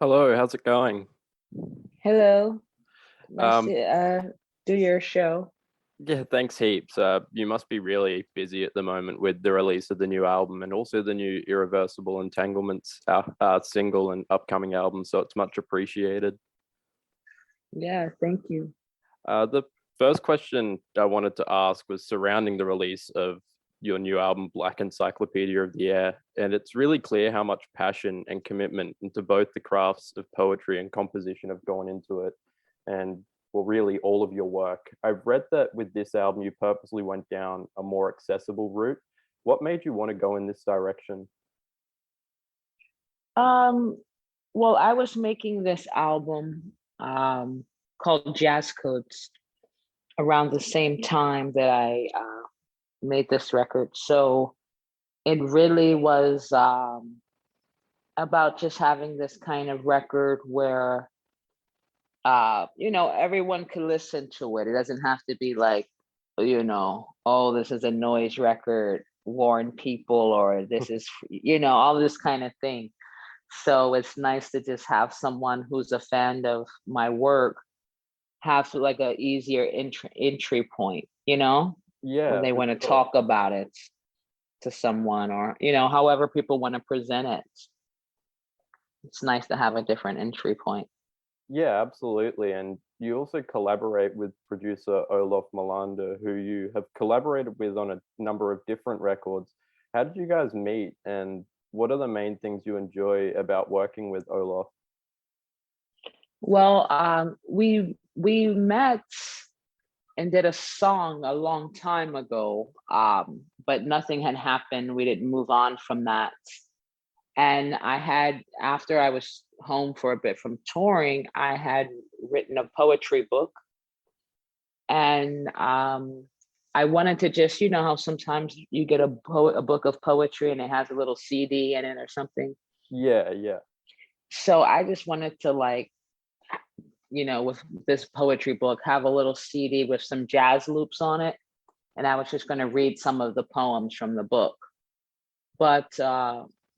Hello, how's it going? Hello, nice Um, to do your show. yeah, thanks heaps. You must be really busy at the moment with the release of the new album and also the new Irreversible Entanglements single and upcoming album, so it's much appreciated. Yeah, thank you. The first question I wanted to ask was surrounding the release of your new album, Black Encyclopedia of the Air, and it's really clear how much passion and commitment into both the crafts of poetry and composition have gone into it, and well, really all of your work. I've read that with this album, you purposely went down a more accessible route. What made you want to go in this direction? Um, well, I was making this album called Jazz Codes around the same time that I made this record. So it really was about just having this kind of record where everyone could listen to it. It doesn't have to be like, oh, this is a noise record, warn people, or this is, all this kind of thing. So it's nice to just have someone who's a fan of my work have like a easier entry point, when Yeah, they for want to sure. talk about it to someone, or however people want to present it. It's nice to have a different entry point. Yeah, absolutely. And you also collaborate with producer Olof Molander, who you have collaborated with on a number of different records. How did you guys meet, and what are the main things you enjoy about working with Olof? Well, we met and did a song a long time ago, but nothing had happened. We didn't move on from that. And after I was home for a bit from touring, I had written a poetry book. And I wanted to just, how sometimes you get a book of poetry and it has a little CD in it or something. Yeah, yeah, So I just wanted to like, with this poetry book, have a little CD with some jazz loops on it. And I was just going to read some of the poems from the book. But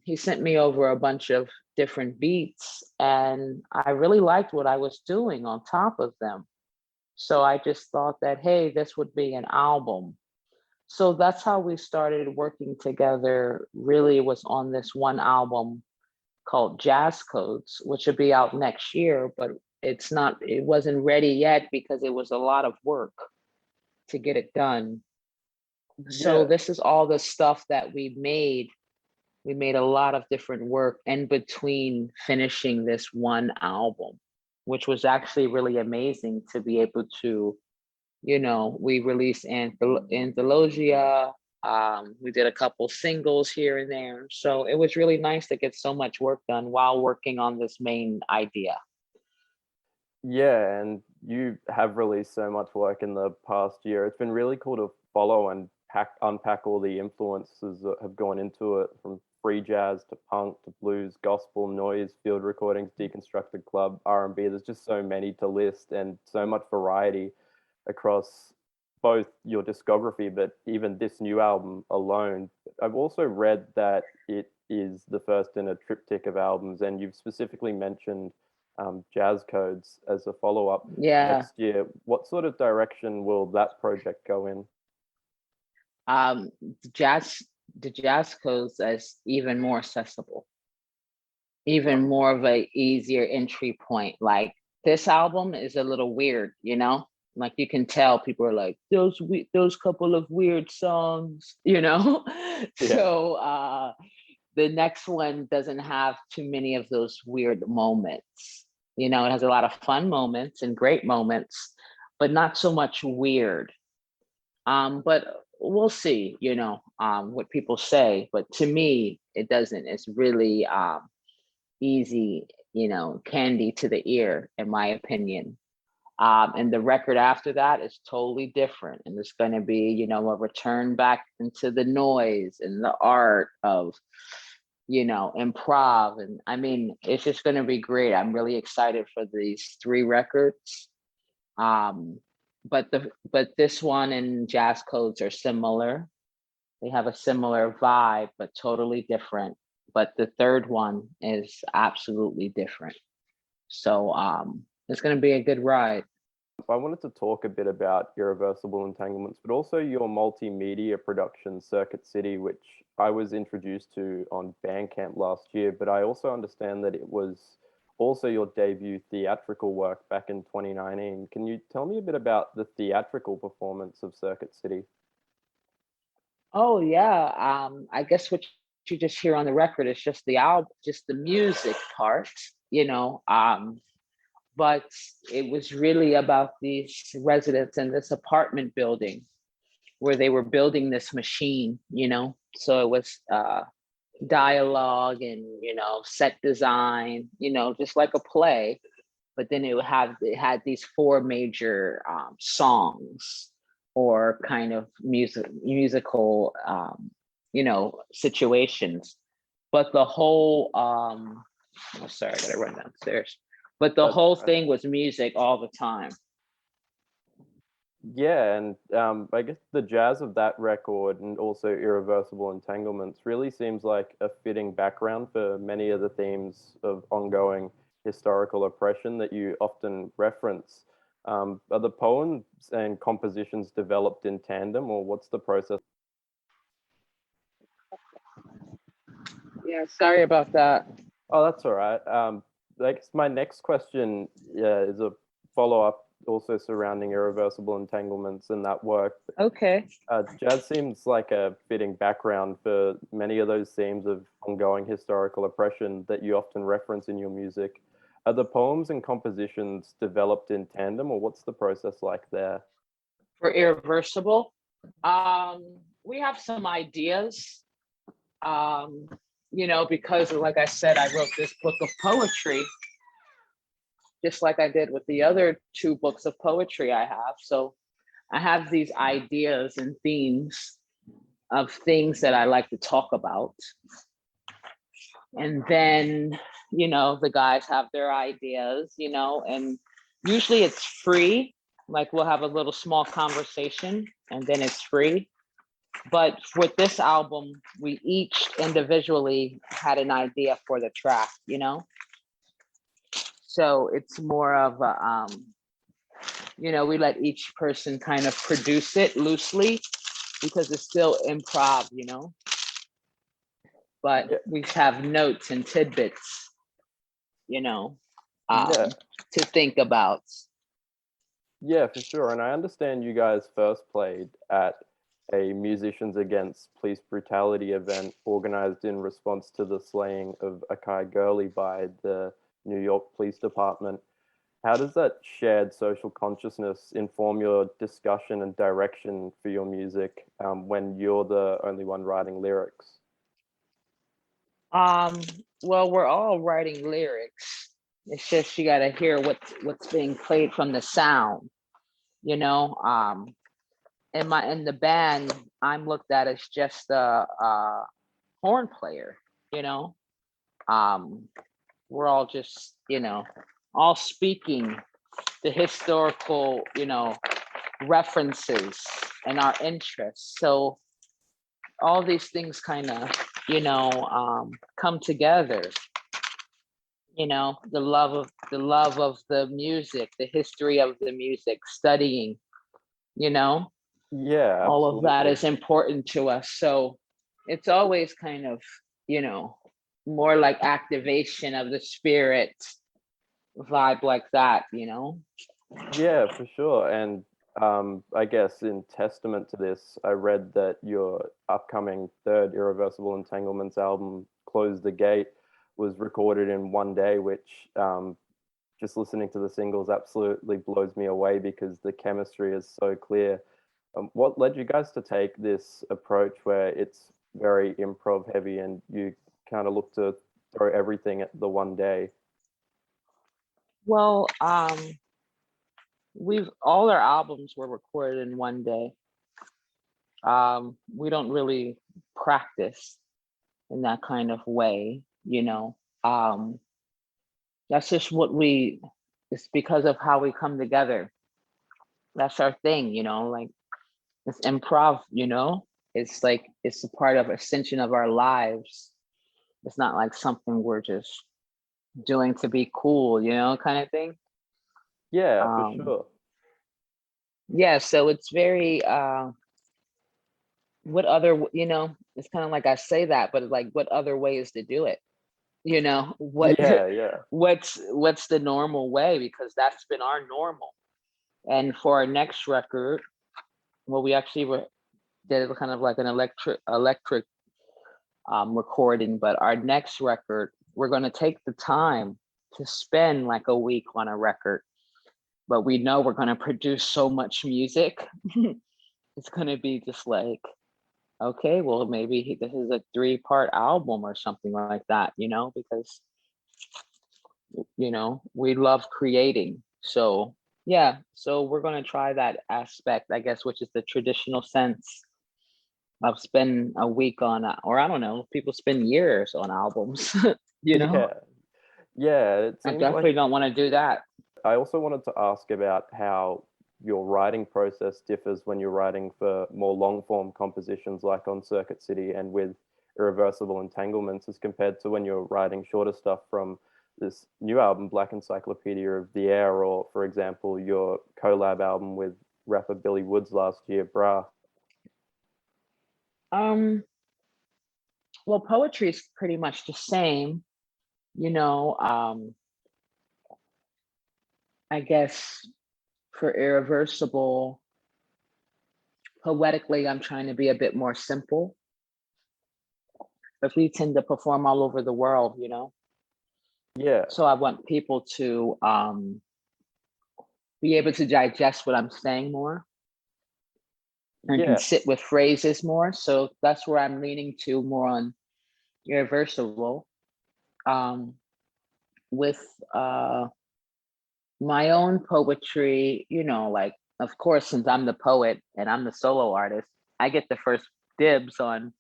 he sent me over a bunch of different beats, and I really liked what I was doing on top of them. So I just thought that, hey, this would be an album. So that's how we started working together. Really, was on this one album called Jazz Codes, which will be out next year, but it wasn't ready yet because it was a lot of work to get it done. So yeah, this is all the stuff that we made. We made a lot of different work in between finishing this one album, which was actually really amazing to be able to, we released Anthologia. We did a couple singles here and there. So it was really nice to get so much work done while working on this main idea. yeah. And you have released so much work in the past year. It's been really cool to follow and unpack all the influences that have gone into it, from free jazz to punk to blues, gospel, noise, field recordings, deconstructed club, R&B. There's just so many to list and so much variety across both your discography, but even this new album alone. I've also read that it is the first in a triptych of albums, and you've specifically mentioned Jazz Codes as a follow up Yeah. next year. What sort of direction will that project go in? Um, the jazz codes is even more accessible, even more of a easier entry point. Like this album is a little weird, like you can tell people are like those couple of weird songs. Yeah, So the next one doesn't have too many of those weird moments. It has a lot of fun moments and great moments, but not so much weird. But we'll see, what people say. But to me, it doesn't. It's really easy, candy to the ear, in my opinion. And the record after that is totally different. And it's going to be, a return back into the noise and the art of, improv. And I mean, it's just going to be great. I'm really excited for these three records. Um, but this one and Jazz Codes are similar. They have a similar vibe, but totally different. But the third one is absolutely different. So it's going to be a good ride. I wanted to talk a bit about Irreversible Entanglements, but also your multimedia production, Circuit City, which I was introduced to on Bandcamp last year. But I also understand that it was also your debut theatrical work back in 2019. Can you tell me a bit about the theatrical performance of Circuit City? Oh yeah, I guess what you just hear on the record is just the album, just the music part, you know. But it was really about these residents in this apartment building where they were building this machine, you know. So it was dialogue and set design, just like a play. But then it had these four major songs or kind of musical situations. But the whole oh, sorry, I gotta run downstairs. But the That's whole thing was music all the time. Yeah, and I guess the jazz of that record and also Irreversible Entanglements really seems like a fitting background for many of the themes of ongoing historical oppression that you often reference. Are the poems and compositions developed in tandem, or what's the process? Yeah, sorry about that. Oh, that's all right. I guess my next question is a follow-up also surrounding Irreversible Entanglements and that work. Okay. Jazz seems like a fitting background for many of those themes of ongoing historical oppression that you often reference in your music. Are the poems and compositions developed in tandem, or what's the process like there? For Irreversible, we have some ideas. Um, because like I said, I wrote this book of poetry, just like I did with the other two books of poetry I have. So I have these ideas and themes of things that I like to talk about. And then, the guys have their ideas, and usually it's free. Like we'll have a little small conversation and then it's free. But with this album, we each individually had an idea for the track, So it's more of a, we let each person kind of produce it loosely because it's still improv, But Yeah, we have notes and tidbits, you know, yeah, to think about. yeah, for sure. And I understand you guys first played at a Musicians Against Police Brutality event organized in response to the slaying of Akai Gurley by the New York Police Department. How does that shared social consciousness inform your discussion and direction for your music when you're the only one writing lyrics? Um, well, we're all writing lyrics. It's just you got to hear what's being played from the sound, you know. In the band, I'm looked at as just a horn player, you know. Um, we're all just, all speaking the historical, references and our interests. So all these things kind of, come together. The love of the music, the history of the music, studying, you know, Yeah, all of that absolutely. is important to us. So it's always kind of, more like activation of the spirit vibe like that. Yeah, for sure. And I guess in testament to this, I read that your upcoming third Irreversible Entanglements album, Close the Gate, was recorded in one day, which just listening to the singles absolutely blows me away because the chemistry is so clear. What led you guys to take this approach where it's very improv heavy and you kind of look to throw everything at the one day? Well, we've all our albums were recorded in one day. We don't really practice in that kind of way. That's just it's because of how we come together. That's our thing. Like it's improv. It's like it's a part of extension of our lives. It's not like something we're just doing to be cool, kind of thing. Yeah, for Um, sure. yeah, so it's very what other it's kind of like I say that, but like what other ways to do it? What Yeah, yeah. what's the normal way? Because that's been our normal. And for our next record, well, we actually did it kind of like an electric recording, but our next record, we're going to take the time to spend like a week on a record, but we know we're going to produce so much music. It's going to be just like, okay, well, maybe this is a 3-part album or something like that, because, we love creating. So, yeah, so we're going to try that aspect, I guess, which is the traditional sense of spending a week on, or I don't know, people spend years on albums, you know? Yeah. Yeah, it I seems like definitely don't want to do that. I also wanted to ask about how your writing process differs when you're writing for more long form compositions like on Circuit City and with Irreversible Entanglements as compared to when you're writing shorter stuff from this new album, Black Encyclopedia of the Air, or for example, your collab album with rapper Billy Woods last year, Bra. Um, well, poetry is pretty much the same, you know. I guess for Irreversible, poetically, I'm trying to be a bit more simple. But we tend to perform all over the world. Yeah, So I want people to be able to digest what I'm saying more and can yeah, sit with phrases more. So that's where I'm leaning to more on Irreversible. Um, with my own poetry, like, of course, since I'm the poet and I'm the solo artist, I get the first dibs on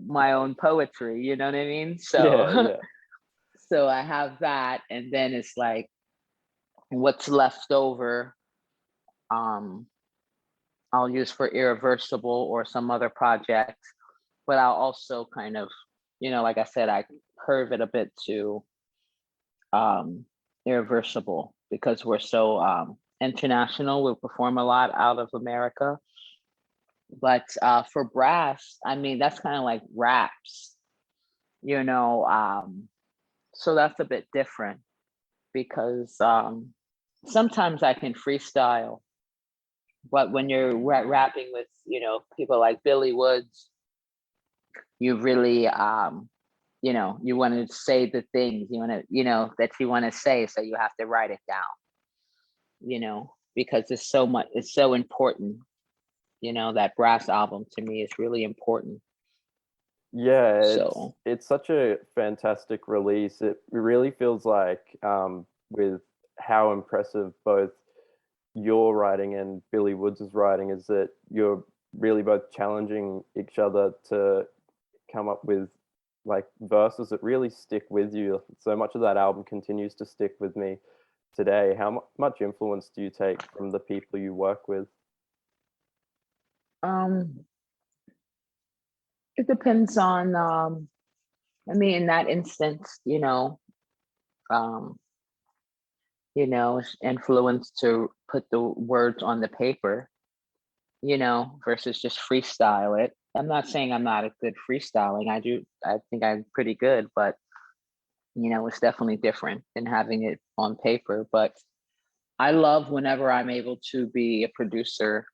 my own poetry, you know what I mean? yeah, So yeah, so I have that, and then it's like what's left over, um I'll use for Irreversible or some other project, but I'll also kind of, like I said, I curve it a bit to um Irreversible because we're so international. We perform a lot out of America. But for Brass, I mean, that's kind of like raps, you know. So that's a bit different because sometimes I can freestyle, but when you're rapping with, people like Billy Woods, you really, you want to say the things you want to, that you want to say. So you have to write it down, because it's so much, it's so important. That Brass album to me is really important. yeah. So, It's such a fantastic release. It really feels like with how impressive both your writing and Billy Woods' writing is that you're really both challenging each other to come up with like verses that really stick with you. So much of that album continues to stick with me today. How much influence do you take from the people you work with? um, it depends on, I mean, in that instance, um, influence to put the words on the paper, versus just freestyle it. I'm not saying I'm not a good freestyling. I think I'm pretty good, but it's definitely different than having it on paper. But I love whenever I'm able to be a producer,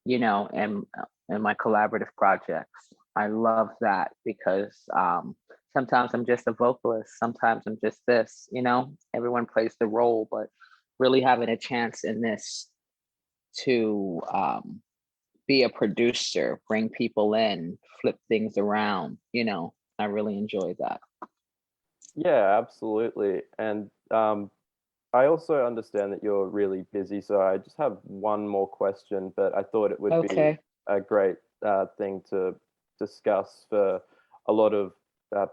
and my collaborative projects. I love that because sometimes I'm just a vocalist, sometimes I'm just this, everyone plays the role, but really having a chance in this to be a producer, bring people in, flip things around, I really enjoy that. Yeah, absolutely. And I also understand that you're really busy, so I just have one more question, but I thought it would be Okay. a great thing to discuss for a lot of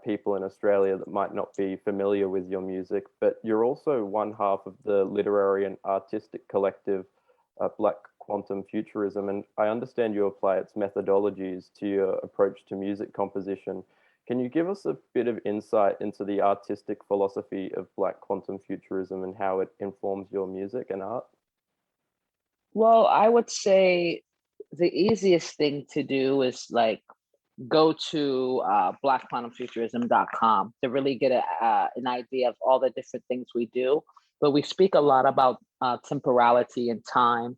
people in Australia that might not be familiar with your music. But you're also one half of the literary and artistic collective Black Quantum Futurism, and I understand you apply its methodologies to your approach to music composition. Can you give us a bit of insight into the artistic philosophy of Black quantum futurism and how it informs your music and art? Well, I would say the easiest thing to do is like go to blackquantumfuturism.com to really get an idea of all the different things we do. But we speak a lot about temporality and time.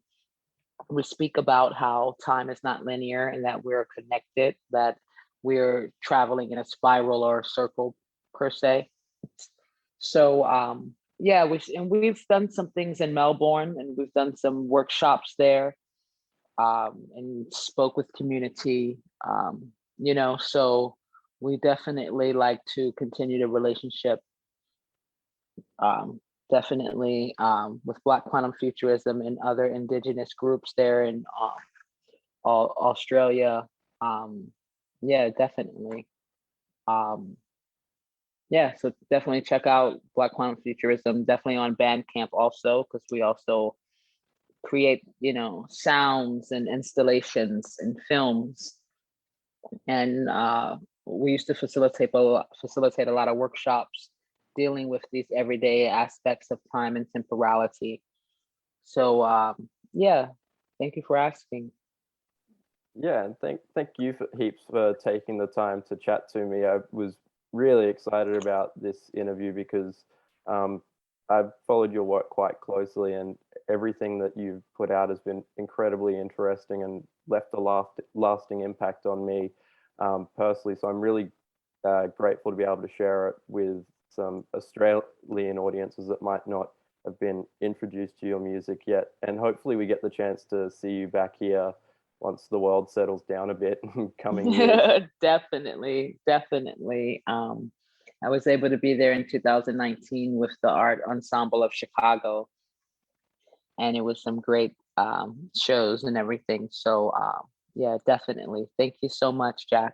We speak about how time is not linear and that we're connected, that we're traveling in a spiral or a circle per se. So yeah, and we've done some things in Melbourne and we've done some workshops there, and spoke with community. So we definitely like to continue the relationship, um, definitely, with Black Quantum Futurism and other indigenous groups there in Australia. Um, yeah, definitely. Um, yeah, so definitely check out Black Quantum Futurism, definitely on Bandcamp also, because we also create, sounds and installations and films. And we used to facilitate a lot of workshops dealing with these everyday aspects of time and temporality. So yeah, thank you for asking. Yeah, and thank you for heaps for taking the time to chat to me. I was really excited about this interview because um, I've followed your work quite closely, and everything that you've put out has been incredibly interesting and left a lasting impact on me personally. So I'm really grateful to be able to share it with some Australian audiences that might not have been introduced to your music yet. And hopefully, we get the chance to see you back here once the world settles down a bit in coming years. Definitely, definitely. I was able to be there in 2019 with the Art Ensemble of Chicago, and it was some great shows and everything. So yeah, definitely. Thank you so much, Jack.